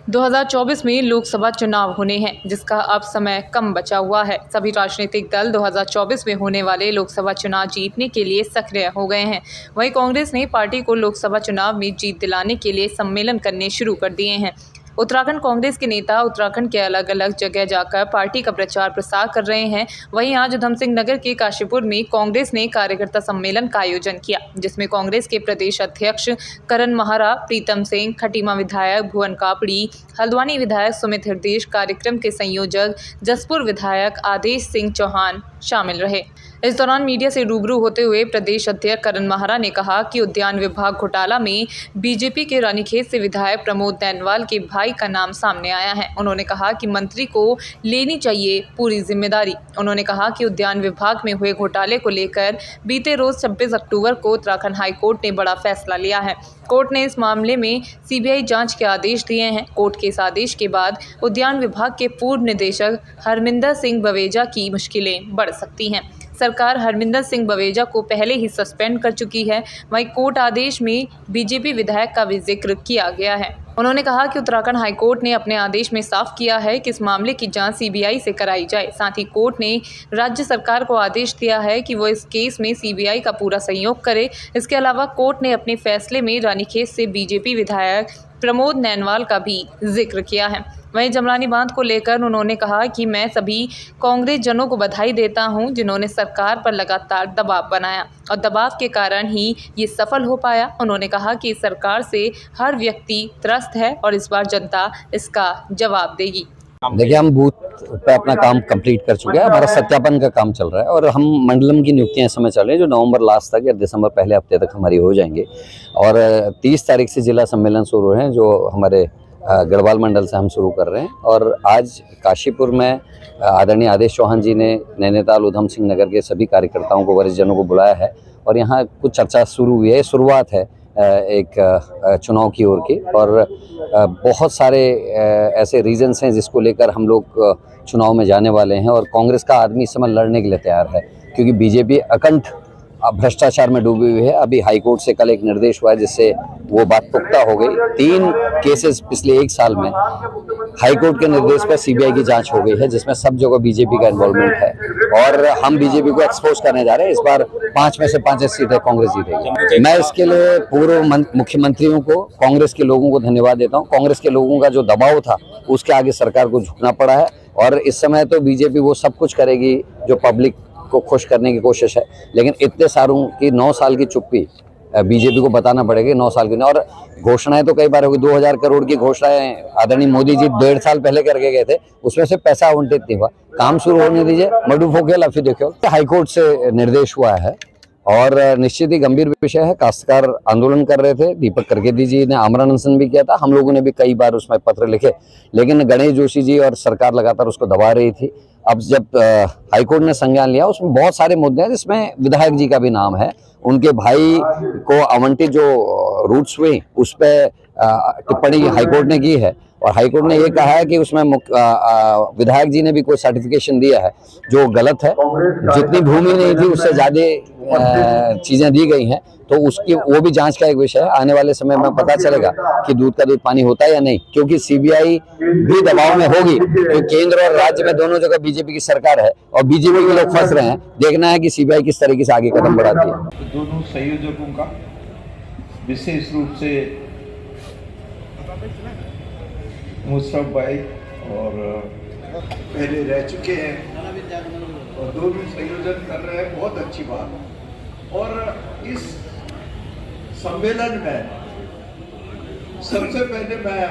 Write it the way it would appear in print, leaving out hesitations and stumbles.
2024 में लोकसभा चुनाव होने हैं, जिसका अब समय कम बचा हुआ है। सभी राजनीतिक दल 2024 में होने वाले लोकसभा चुनाव जीतने के लिए सक्रिय हो गए हैं। वहीं कांग्रेस ने पार्टी को लोकसभा चुनाव में जीत दिलाने के लिए सम्मेलन करने शुरू कर दिए हैं। उत्तराखंड कांग्रेस के नेता उत्तराखंड के अलग अलग जगह जाकर पार्टी का प्रचार प्रसार कर रहे हैं। वहीं आज उधम सिंह नगर के काशीपुर में कांग्रेस ने कार्यकर्ता सम्मेलन का आयोजन किया, जिसमें कांग्रेस के प्रदेश अध्यक्ष करण महारा, प्रीतम सिंह, खटीमा विधायक भुवन कापड़ी, हल्द्वानी विधायक सुमित हृदयेश, कार्यक्रम के संयोजक जसपुर विधायक आदेश सिंह चौहान शामिल रहे। इस दौरान मीडिया से रूबरू होते हुए प्रदेश अध्यक्ष करण महारा ने कहा कि उद्यान विभाग घोटाला में बीजेपी के रानीखेत से विधायक प्रमोद नैनवाल के भाई का नाम सामने आया है। उन्होंने कहा कि मंत्री को लेनी चाहिए पूरी जिम्मेदारी। उन्होंने कहा कि उद्यान विभाग में हुए घोटाले को लेकर बीते रोज 26 अक्टूबर को उत्तराखंड हाईकोर्ट ने बड़ा फैसला लिया है। कोर्ट ने इस मामले में सीबीआई जांच के आदेश दिए हैं। कोर्ट के इस आदेश के बाद उद्यान विभाग के पूर्व निदेशक हरमिंदर सिंह बवेजा की मुश्किलें बढ़ सकती हैं। सरकार हरमिंदर सिंह बवेजा को पहले ही सस्पेंड कर चुकी है। वहीं कोर्ट आदेश में बीजेपी विधायक का भी जिक्र किया गया है। उन्होंने कहा कि उत्तराखंड हाईकोर्ट ने अपने आदेश में साफ किया है कि इस मामले की जांच सीबीआई से कराई जाए। साथ ही कोर्ट ने राज्य सरकार को आदेश दिया है कि वो इस केस में सीबीआई का पूरा सहयोग करे। इसके अलावा कोर्ट ने अपने फैसले में रानीखेत से बीजेपी विधायक प्रमोद नैनवाल का भी जिक्र किया है। वहीं जमरानी बांध को लेकर उन्होंने कहा कि मैं सभी कांग्रेस जनों को बधाई देता हूं, जिन्होंने सरकार पर लगातार दबाव बनाया और दबाव के कारण ही ये सफल हो पाया। उन्होंने कहा कि इस सरकार से हर व्यक्ति त्रस्त है और इस बार जनता इसका जवाब देगी। देखिए, हम बूथ पे अपना काम कंप्लीट कर चुके हैं। हमारा सत्यापन का काम चल रहा है और हम मंडलम की नियुक्तियां इस समय चल रही है, जो नवंबर लास्ट तक या दिसंबर पहले हफ्ते तक हमारी हो जाएंगे। और 30 तारीख से जिला सम्मेलन शुरू है, जो हमारे गढ़वाल मंडल से हम शुरू कर रहे हैं। और आज काशीपुर में आदरणीय आदेश चौहान जी ने नैनीताल उधम सिंह नगर के सभी कार्यकर्ताओं को, वरिष्ठ जनों को बुलाया है और यहाँ कुछ चर्चा शुरू हुई है। शुरुआत है एक चुनाव की ओर की, और बहुत सारे ऐसे रीजन्स हैं जिसको लेकर हम लोग चुनाव में जाने वाले हैं। और कांग्रेस का आदमी इस समय लड़ने के लिए तैयार है, क्योंकि बीजेपी अकंठ भ्रष्टाचार में डूबी हुई है। अभी हाईकोर्ट से कल एक निर्देश हुआ है जिससे वो बात पुख्ता हो गई। 3 केसेस पिछले 1 साल में हाईकोर्ट के निर्देश पर सीबीआई की जांच हो गई है, जिसमें सब जगह बीजेपी का इन्वॉल्वमेंट है। और हम बीजेपी को एक्सपोज करने जा रहे हैं। इस बार 5 में से 5 सीटें कांग्रेस जीतेगी। मैं इसके लिए पूर्व मुख्यमंत्रियों को, कांग्रेस के लोगों को धन्यवाद देता हूँ। कांग्रेस के लोगों का जो दबाव था उसके आगे सरकार को झुकना पड़ा है। और इस समय तो बीजेपी वो सब कुछ करेगी जो पब्लिक को खुश करने की कोशिश है, लेकिन इतने सारों की 9 साल की चुप्पी बीजेपी को बताना पड़ेगी। 9 साल की, और घोषणाएं तो कई बार होगी। 2000 करोड़ की घोषणाएं आदरणीय मोदी जी 1.5 साल पहले करके गए थे, उसमें से पैसा आवंटित नहीं हुआ। काम शुरू होने दीजिए, मडू फोकेला फिर देखो। हाईकोर्ट से निर्देश हुआ है और निश्चित ही गंभीर विषय है। काश्तकार आंदोलन कर रहे थे, दीपक करकेदी जी ने आमरण अनशन भी किया था, हम लोगों ने भी कई बार उसमें पत्र लिखे, लेकिन गणेश जोशी जी और सरकार लगातार उसको दबा रही थी। अब जब हाईकोर्ट ने संज्ञान लिया, उसमें बहुत सारे मुद्दे हैं जिसमें विधायक जी का भी नाम है। उनके भाई को आवंटित जो रूट्स हुई उस पर टिप्पणी हाईकोर्ट ने की है, और हाईकोर्ट ने ये कहा है कि उसमें विधायक जी ने भी कोई सर्टिफिकेशन दिया है जो गलत है। जितनी भूमि नहीं थी उससे ज्यादा चीजें दी गई हैं, तो उसकी वो भी जांच का एक विषय है। आने वाले समय में पता चलेगा कि दूध का दूध पानी होता है या नहीं, क्योंकि सीबीआई भी दबाव में होगी। तो केंद्र और राज्य में दोनों जगह बीजेपी की सरकार है और बीजेपी के लोग फंस रहे हैं। देखना है कि सीबीआई किस तरीके से आगे कदम बढ़ाती है। तो दोनों संयोजकों का विशेष रूप से मुशर्रफ भाई और पहले रह चुके हैं और दोनों संयोजन कर रहे हैं, बहुत अच्छी बात। और इस सम्मेलन में सबसे पहले मैं